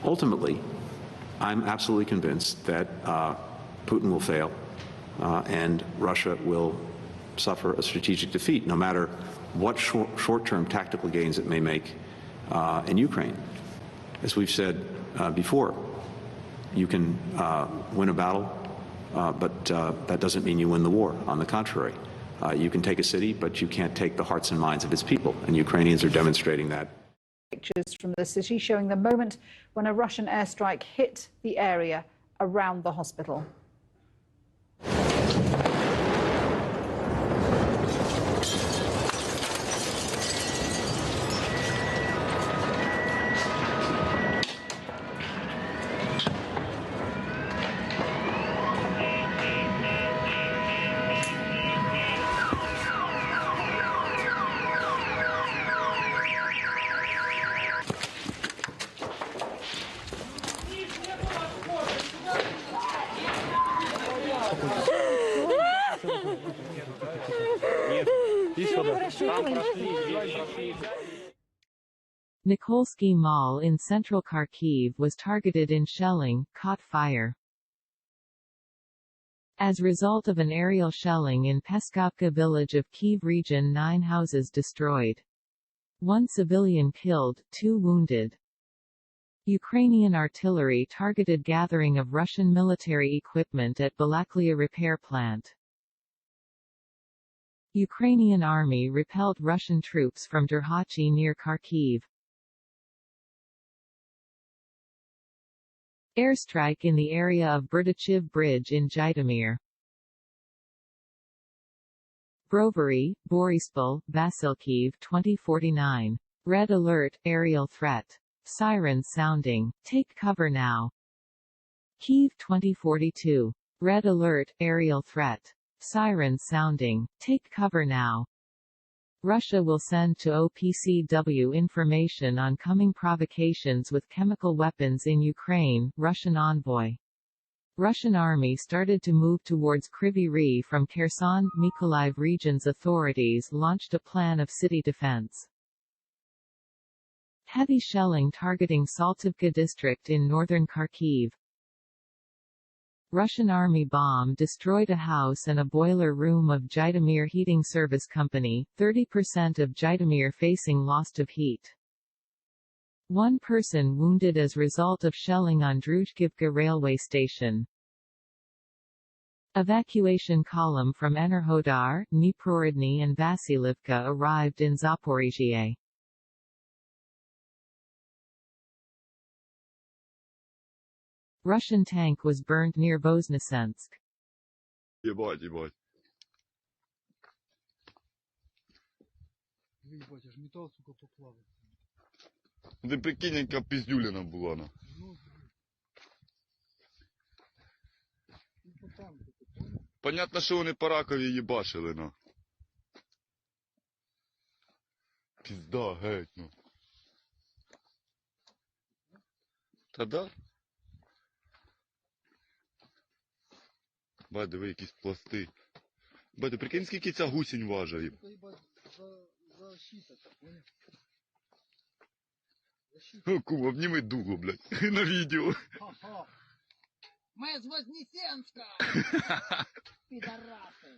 Ultimately, I'm absolutely convinced that Putin will fail and Russia will suffer a strategic defeat, no matter what short-term tactical gains it may make in Ukraine. As we've said before, you can win a battle, but that doesn't mean you win the war. On the contrary, you can take a city, but you can't take the hearts and minds of its people, and Ukrainians are demonstrating that. Pictures from the city showing the moment when a Russian airstrike hit the area around the hospital. Nikolsky Mall in central Kharkiv was targeted in shelling, caught fire. As result of an aerial shelling in Peskovka village of Kyiv region, 9 houses destroyed. 1 civilian killed, 2 wounded. Ukrainian artillery targeted gathering of Russian military equipment at Balaklia repair plant. Ukrainian army repelled Russian troops from Derhachi near Kharkiv. Airstrike in the area of Berdichev Bridge in Zhytomyr. Brovary, Borispol, Vasilkiv 2049. Red alert, aerial threat. Sirens sounding. Take cover now. Kyiv 2042. Red alert, aerial threat. Sirens sounding. Take cover now. Russia will send to OPCW information on coming provocations with chemical weapons in Ukraine, Russian envoy. Russian army started to move towards Kryvyi Rih from Kherson, Mykolaiv regions. Authorities launched a plan of city defense. Heavy shelling targeting Saltivka district in northern Kharkiv. Russian army bomb destroyed a house and a boiler room of Zhytomyr Heating Service Company, 30% of Zhytomyr facing loss of heat. 1 person wounded as result of shelling on Druzhkivka railway station. Evacuation column from Enerhodar, Dnipro and Vasilivka arrived in Zaporizhzhia. Russian tank was burned near Voznesensk. Ебать, ебать. Ебать, аж металл, сука, поплавал. Ти прикинь, яка піздюліна була, на. Понятно, що вони по ракові їбашили, на. Пізда, геть, ну. Та да? Бать, диви, якісь пласти. Бать, ти прикинь, скільки ця гусінь важить? О, кум, обніми дугу, блядь, на відео. Мы с Вознесенска! Пидорасы!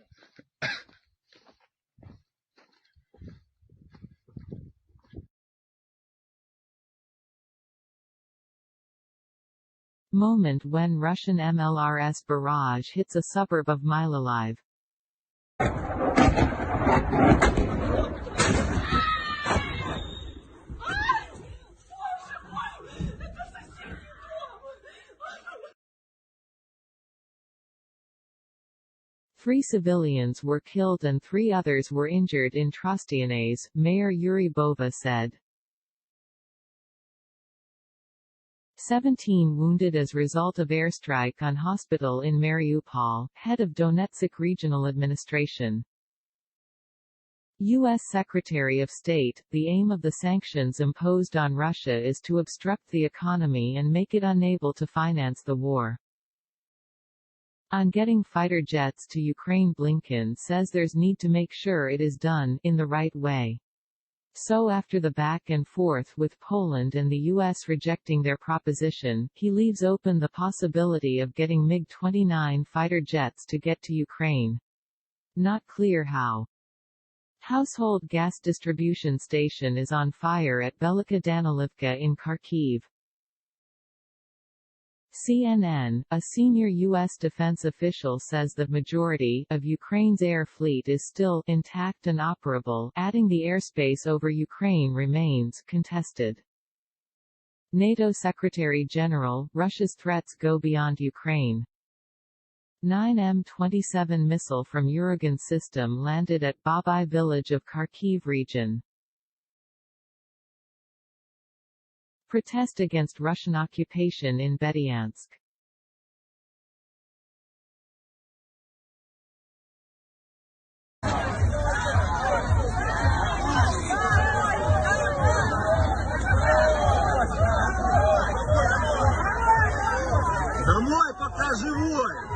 Moment when Russian MLRS barrage hits a suburb of Mykolaiv. Three civilians were killed and 3 others were injured in Trostianets, Mayor Yuri Bova said. 17 wounded as result of airstrike on hospital in Mariupol, head of Donetsk Regional Administration. U.S. Secretary of State, the aim of the sanctions imposed on Russia is to obstruct the economy and make it unable to finance the war. On getting fighter jets to Ukraine, Blinken says there's need to make sure it is done in the right way. So after the back and forth with Poland and the U.S. rejecting their proposition, he leaves open the possibility of getting MiG-29 fighter jets to get to Ukraine. Not clear how. Household gas distribution station is on fire at Velika Danilivka in Kharkiv. CNN, a senior U.S. defense official says the majority of Ukraine's air fleet is still intact and operable, adding the airspace over Ukraine remains contested. NATO Secretary General, Russia's threats go beyond Ukraine. 9 M27 missile from Uragan system landed at Babai village of Kharkiv region. Protest against Russian occupation in Berdyansk. Домой, пока живой!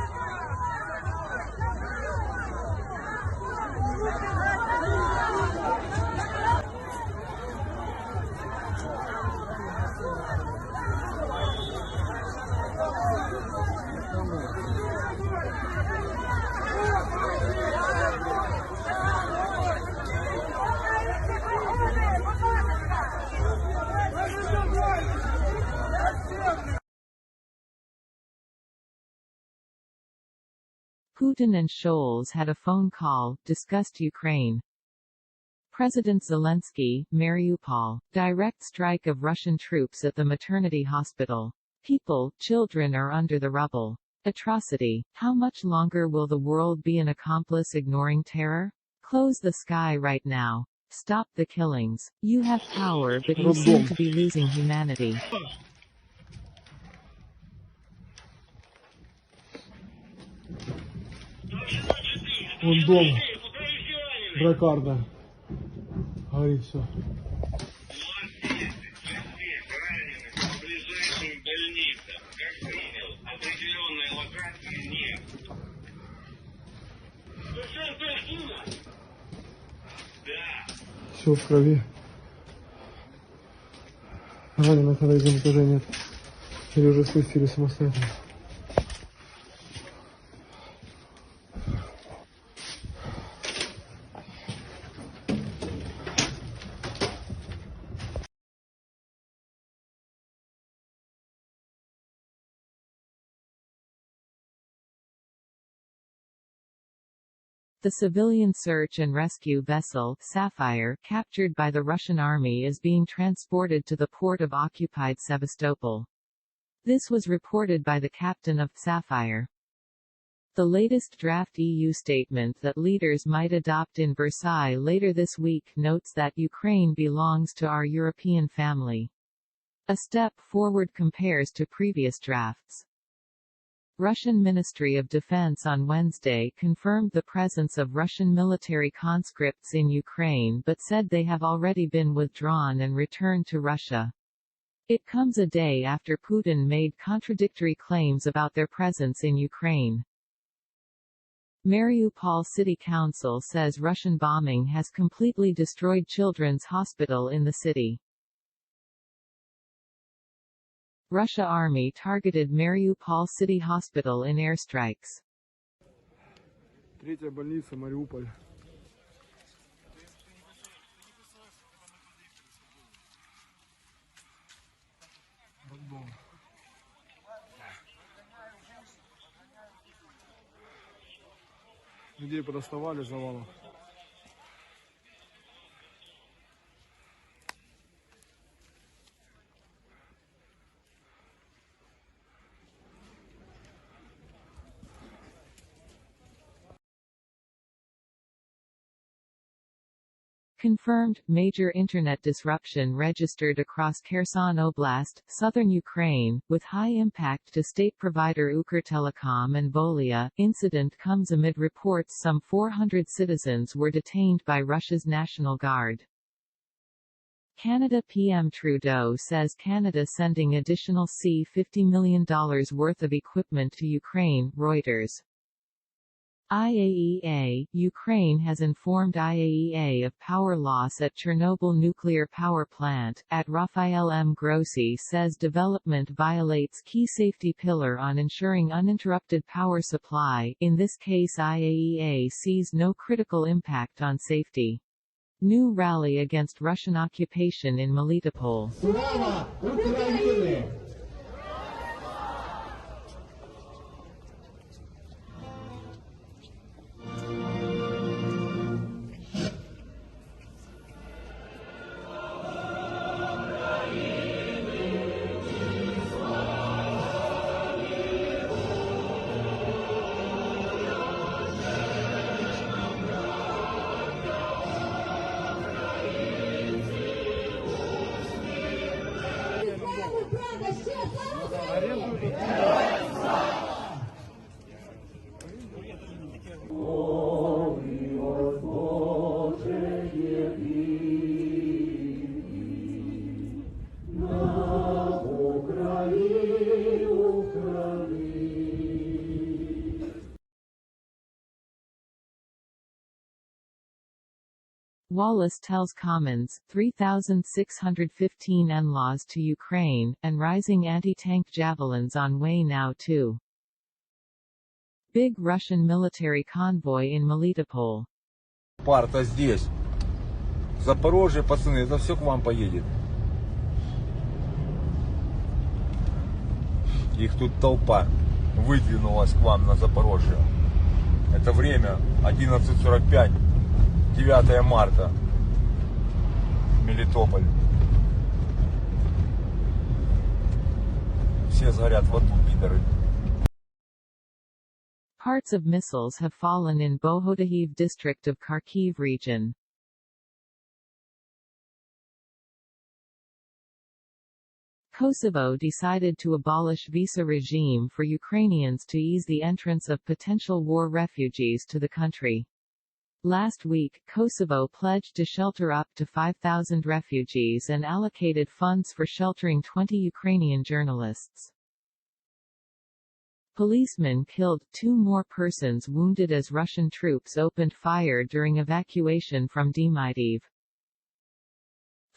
Putin and Scholz had a phone call, discussed Ukraine. President Zelensky, Mariupol. Direct strike of Russian troops at the maternity hospital. People, children are under the rubble. Atrocity. How much longer will the world be an accomplice ignoring terror? Close the sky right now. Stop the killings. You have power, but you seem to be losing humanity. Вон дом. Дракарда. Горит все. Все в крови. Раненых на третьем этаже нет. Или уже спустили самостоятельно. The civilian search and rescue vessel, Sapphire, captured by the Russian army is being transported to the port of occupied Sevastopol. This was reported by the captain of Sapphire. The latest draft EU statement that leaders might adopt in Versailles later this week notes that Ukraine belongs to our European family. A step forward compares to previous drafts. Russian Ministry of Defense on Wednesday confirmed the presence of Russian military conscripts in Ukraine but said they have already been withdrawn and returned to Russia. It comes a day after Putin made contradictory claims about their presence in Ukraine. Mariupol City Council says Russian bombing has completely destroyed Children's Hospital in the city. Russia Army targeted Mariupol City Hospital in airstrikes. Третья больница, Мариуполь. Людей подоставали завалом. Confirmed, major internet disruption registered across Kherson Oblast, southern Ukraine, with high impact to state provider Ukrtelecom and Volia. Incident comes amid reports some 400 citizens were detained by Russia's National Guard. Canada PM Trudeau says Canada sending additional $50 million worth of equipment to Ukraine, Reuters. IAEA, Ukraine has informed IAEA of power loss at Chernobyl nuclear power plant. At Rafael M. Grossi says development violates key safety pillar on ensuring uninterrupted power supply. In this case, IAEA sees no critical impact on safety. New rally against Russian occupation in Melitopol. Слава Украине! Wallace tells Commons, 3,615 NLAWs to Ukraine, and rising anti-tank javelins on way now too. Big Russian military convoy in Melitopol. Парта здесь. Запорожье, пацаны, это все к вам поедет. Их тут толпа выдвинулась к вам на Запорожье. Это время 11:45. 9 марта. Мелитополь. Все сгорят в аду, пидоры. Parts of missiles have fallen in Bohodahiv district of Kharkiv region. Kosovo decided to abolish visa regime for Ukrainians to ease the entrance of potential war refugees to the country. Last week, Kosovo pledged to shelter up to 5,000 refugees and allocated funds for sheltering 20 Ukrainian journalists. Policemen killed, 2 more persons wounded as Russian troops opened fire during evacuation from Demidov.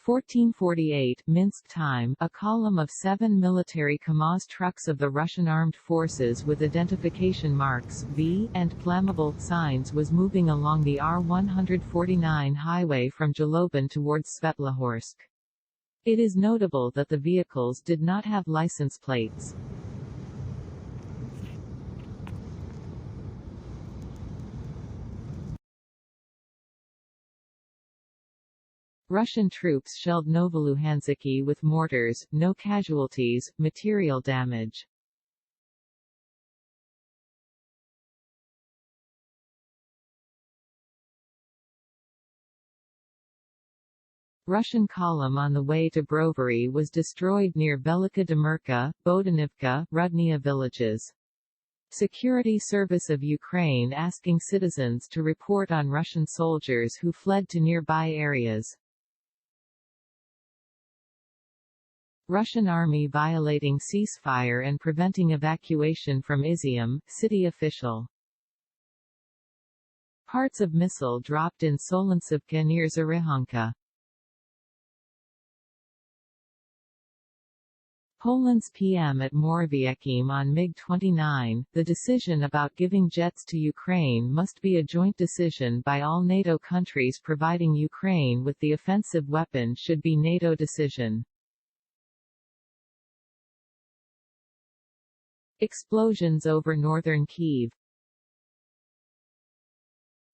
1448 Minsk time, a column of 7 military Kamaz trucks of the Russian armed forces with identification marks V and flammable signs was moving along the R-149 highway from Jalobin towards Svetlogorsk. It is notable that the vehicles did not have license plates. Russian troops shelled Novoluhanski with mortars, no casualties, material damage. Russian column on the way to Brovary was destroyed near Velika Demirka, Bodanivka, Rudnia villages. Security Service of Ukraine asking citizens to report on Russian soldiers who fled to nearby areas. Russian army violating ceasefire and preventing evacuation from Izium, city official. Parts of missile dropped in Solonsivka near Zarihonka. Poland's PM at Morawieckim on MiG-29, the decision about giving jets to Ukraine must be a joint decision by all NATO countries. Providing Ukraine with the offensive weapon should be NATO decision. Explosions over northern Kyiv.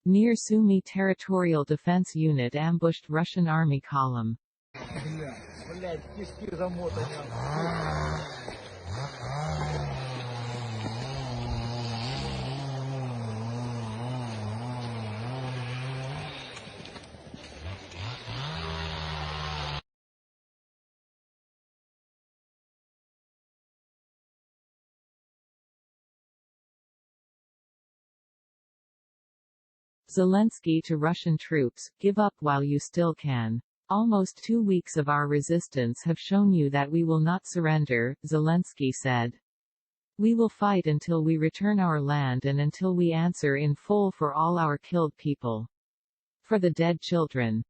Near Sumy Territorial Defense Unit ambushed Russian Army column. Zelensky to Russian troops, give up while you still can. Almost 2 weeks of our resistance have shown you that we will not surrender, Zelensky said. We will fight until we return our land and until we answer in full for all our killed people. For the dead children.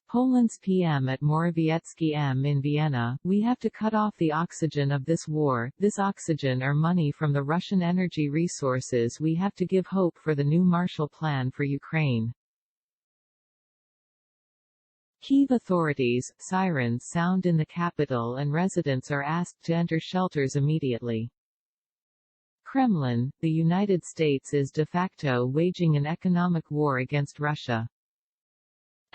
Poland's PM at Morawiecki M in Vienna, we have to cut off the oxygen of this war, this oxygen or money from the Russian energy resources. We have to give hope for the new Marshall Plan for Ukraine. Kyiv authorities, sirens sound in the capital and residents are asked to enter shelters immediately. Kremlin, the United States is de facto waging an economic war against Russia.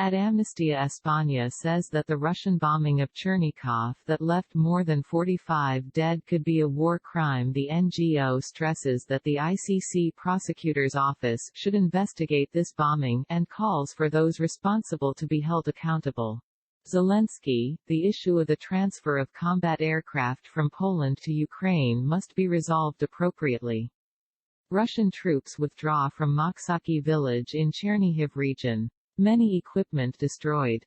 At Amnistía España says that the Russian bombing of Chernigov that left more than 45 dead could be a war crime. The NGO stresses that the ICC prosecutor's office should investigate this bombing and calls for those responsible to be held accountable. Zelensky, the issue of the transfer of combat aircraft from Poland to Ukraine must be resolved appropriately. Russian troops withdraw from Moksaki village in Chernihiv region. Many equipment destroyed.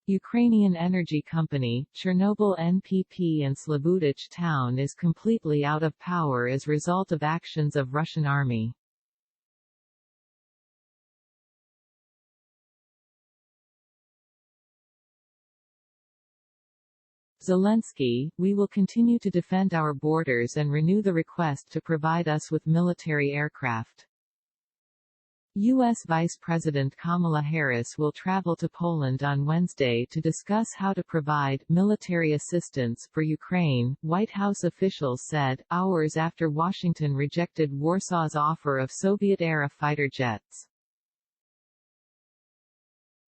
Ukrainian energy company, Chernobyl NPP and Slabutich town is completely out of power as result of actions of Russian army. Zelensky, we will continue to defend our borders and renew the request to provide us with military aircraft. U.S. Vice President Kamala Harris will travel to Poland on Wednesday to discuss how to provide military assistance for Ukraine, White House officials said, hours after Washington rejected Warsaw's offer of Soviet-era fighter jets.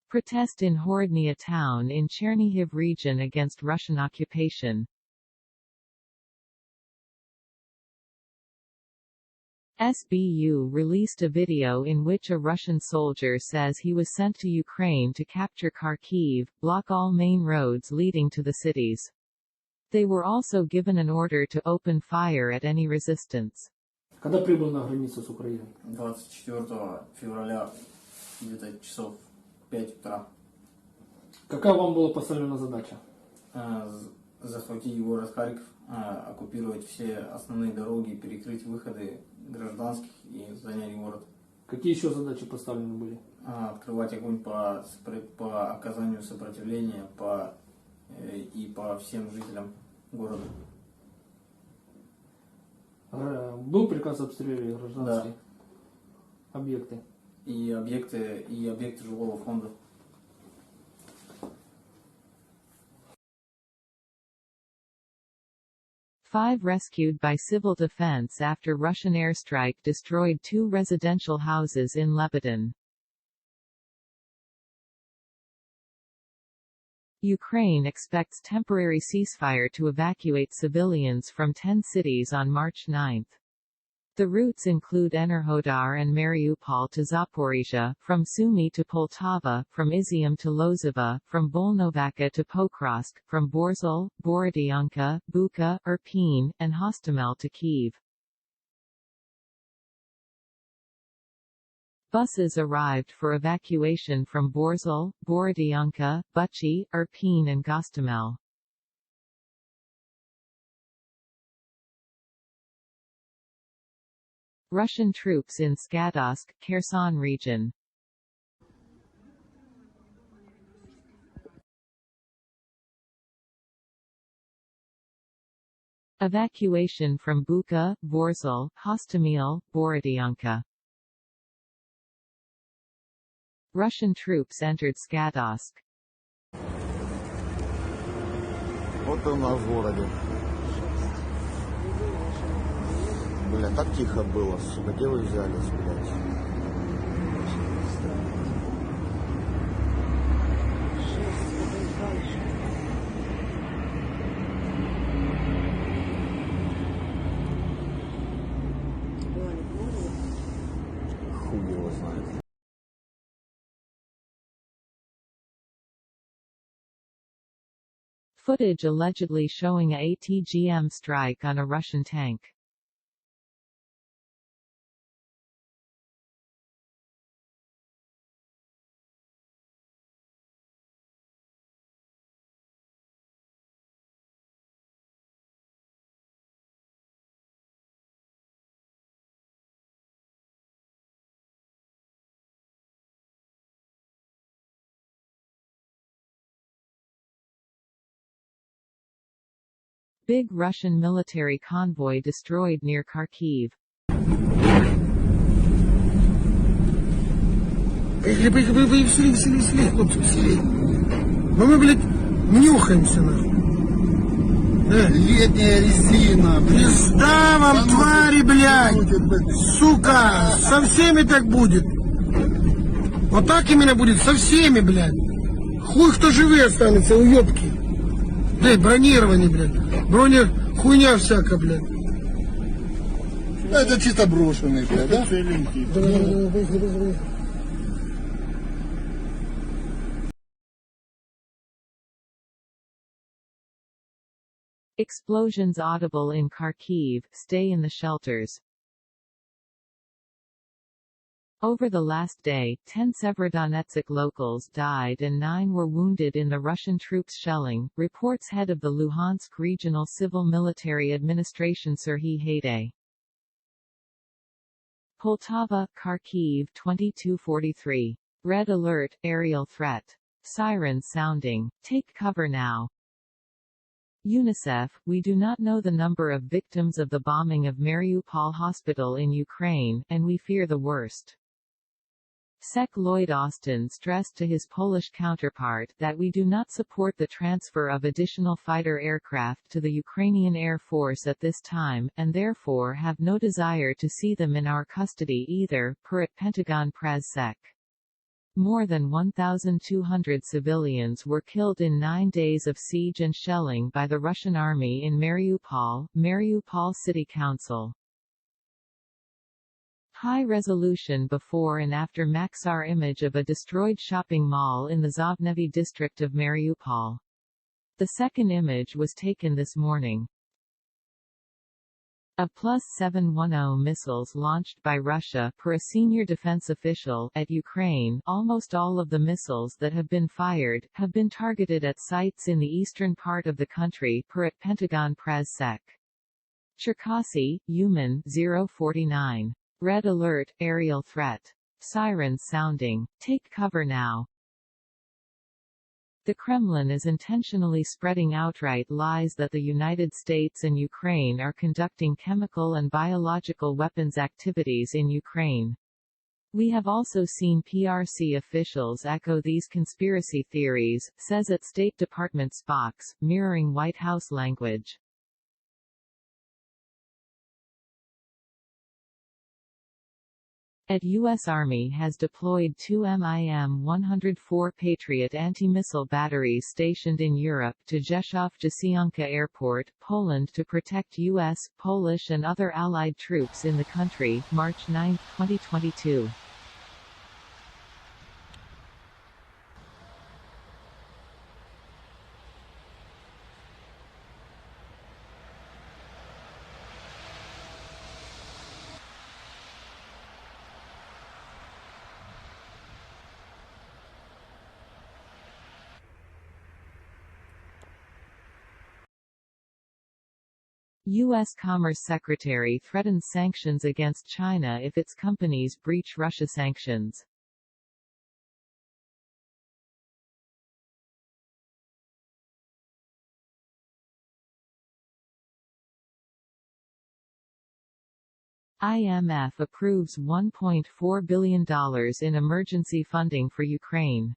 Protest in Horodnia town in Chernihiv region against Russian occupation. SBU released a video in which a Russian soldier says he was sent to Ukraine to capture Kharkiv, block all main roads leading to the cities. They were also given an order to open fire at any resistance. Когда прибыл на границу с Украиной? 24 февраля, где-то часов 5 утра. Какая вам была поставлена задача? Захватить город Харьков, оккупировать все основные дороги, перекрыть выходы гражданских и занять город. Какие еще задачи поставлены были? Открывать огонь по оказанию сопротивления и по всем жителям города. Был приказ обстреливать гражданские объекты? И объекты жилого фонда. Five rescued by civil defense after Russian airstrike destroyed 2 residential houses in Lebanon. Ukraine expects temporary ceasefire to evacuate civilians from 10 cities on March 9. The routes include Enerhodar and Mariupol to Zaporizhia, from Sumy to Poltava, from Izium to Lozovo, from Volnovakha to Pokrovsk, from Borzul, Borodyanka, Bucha, Irpin, and Hostomel to Kyiv. Buses arrived for evacuation from Borzul, Borodyanka, Buchi, Irpin and Gostomel. Russian troops in Skadovsk, Kherson region. Evacuation from Bucha, Borzul, Hostomel, Borodyanka. Russian troops entered Skadovsk. Вот у нас в городе. Бля, так тихо было, сука, где вы взялись, блядь? Хуй его знает. Footage allegedly showing a ATGM strike on a Russian tank. Big Russian military convoy destroyed near Kharkiv. Весели, хлопцы, веселей. Но мы, блядь, нюхаемся, нахуй. Летняя резина, Пизда вам, твари, блядь! Сука! Со всеми так будет! Вот так именно будет, со всеми, блядь! Хуй кто живые останется, уёбки! Блядь, бронирование, блядь! Броня, хуйня всякая, блядь! Это чисто брошенный, блядь, да? Давай. Explosions audible in Kharkiv, stay in the shelters. Over the last day, 10 Severodonetsk locals died and 9 were wounded in the Russian troops' shelling, reports head of the Luhansk Regional Civil Military Administration Serhiy Haidai. Poltava, Kharkiv 22:43. Red alert, aerial threat. Sirens sounding. Take cover now. UNICEF, we do not know the number of victims of the bombing of Mariupol hospital in Ukraine, and we fear the worst. Sec Lloyd Austin stressed to his Polish counterpart that we do not support the transfer of additional fighter aircraft to the Ukrainian Air Force at this time, and therefore have no desire to see them in our custody either, per at Pentagon Press Sec. More than 1,200 civilians were killed in 9 days of siege and shelling by the Russian army in Mariupol, Mariupol City Council. High-resolution before and after Maxar image of a destroyed shopping mall in the Zhovnevi district of Mariupol. The second image was taken this morning. Of +710 missiles launched by Russia, per a senior defense official, at Ukraine, almost all of the missiles that have been fired, have been targeted at sites in the eastern part of the country, per at Pentagon Press Sec. Cherkasy, Uman 049. Red alert, aerial threat. Sirens sounding. Take cover now. The Kremlin is intentionally spreading outright lies that the United States and Ukraine are conducting chemical and biological weapons activities in Ukraine. We have also seen PRC officials echo these conspiracy theories, says at State Department Spox, mirroring White House language. U.S. Army has deployed 2 MIM-104 Patriot anti-missile batteries stationed in Europe to Rzeszów-Jasionka Airport, Poland to protect U.S., Polish and other Allied troops in the country, March 9, 2022. U.S. Commerce Secretary threatens sanctions against China if its companies breach Russia sanctions. IMF approves $1.4 billion in emergency funding for Ukraine.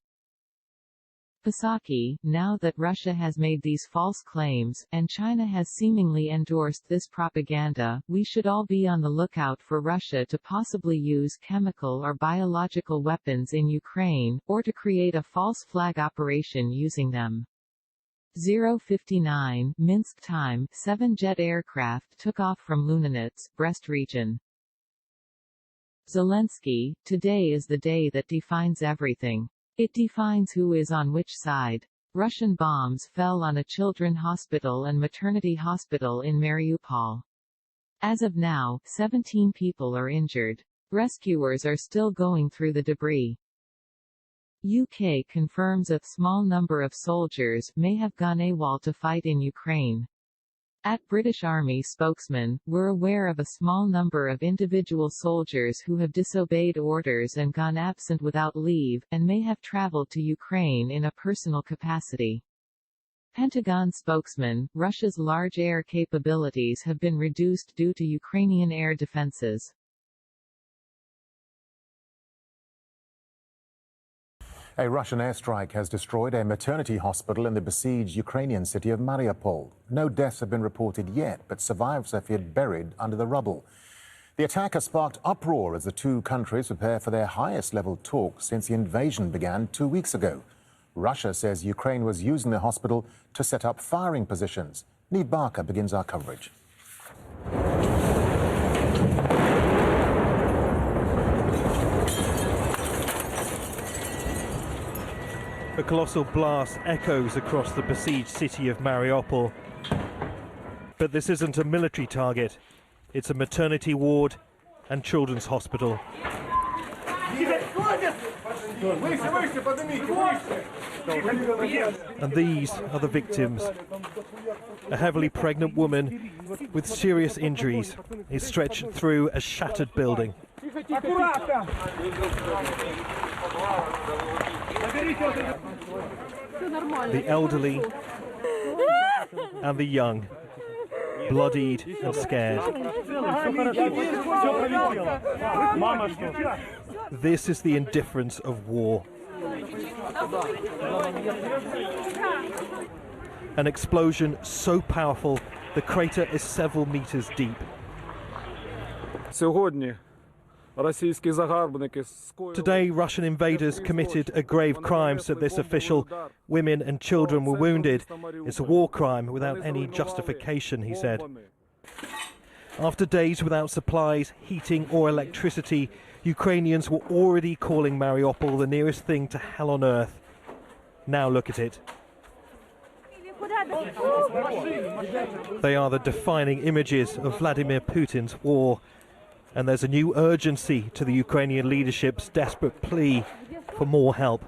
Psaki, now that Russia has made these false claims, and China has seemingly endorsed this propaganda, we should all be on the lookout for Russia to possibly use chemical or biological weapons in Ukraine, or to create a false flag operation using them. 0:59 Minsk time, 7 jet aircraft took off from Lunanets, Brest region. Zelensky, today is the day that defines everything. It defines who is on which side. Russian bombs fell on a children's hospital and maternity hospital in Mariupol. As of now, 17 people are injured. Rescuers are still going through the debris. UK confirms a small number of soldiers may have gone AWOL to fight in Ukraine. At British Army spokesman, we're aware of a small number of individual soldiers who have disobeyed orders and gone absent without leave, and may have traveled to Ukraine in a personal capacity. Pentagon spokesman, Russia's large air capabilities have been reduced due to Ukrainian air defenses. A Russian airstrike has destroyed a maternity hospital in the besieged Ukrainian city of Mariupol. No deaths have been reported yet, but survivors are feared buried under the rubble. The attack has sparked uproar as the two countries prepare for their highest-level talks since the invasion began 2 weeks ago. Russia says Ukraine was using the hospital to set up firing positions. Neve Barker begins our coverage. A colossal blast echoes across the besieged city of Mariupol. But this isn't a military target. It's a maternity ward and children's hospital. And these are the victims. A heavily pregnant woman with serious injuries is stretched through a shattered building. The elderly and the young, bloodied and scared. This is the indifference of war. An explosion so powerful, the crater is several meters deep. Today, Russian invaders committed a grave crime, said this official. Women and children were wounded. It's a war crime without any justification, he said. After days without supplies, heating or electricity, Ukrainians were already calling Mariupol the nearest thing to hell on earth. Now look at it. They are the defining images of Vladimir Putin's war. And there's a new urgency to the Ukrainian leadership's desperate plea for more help.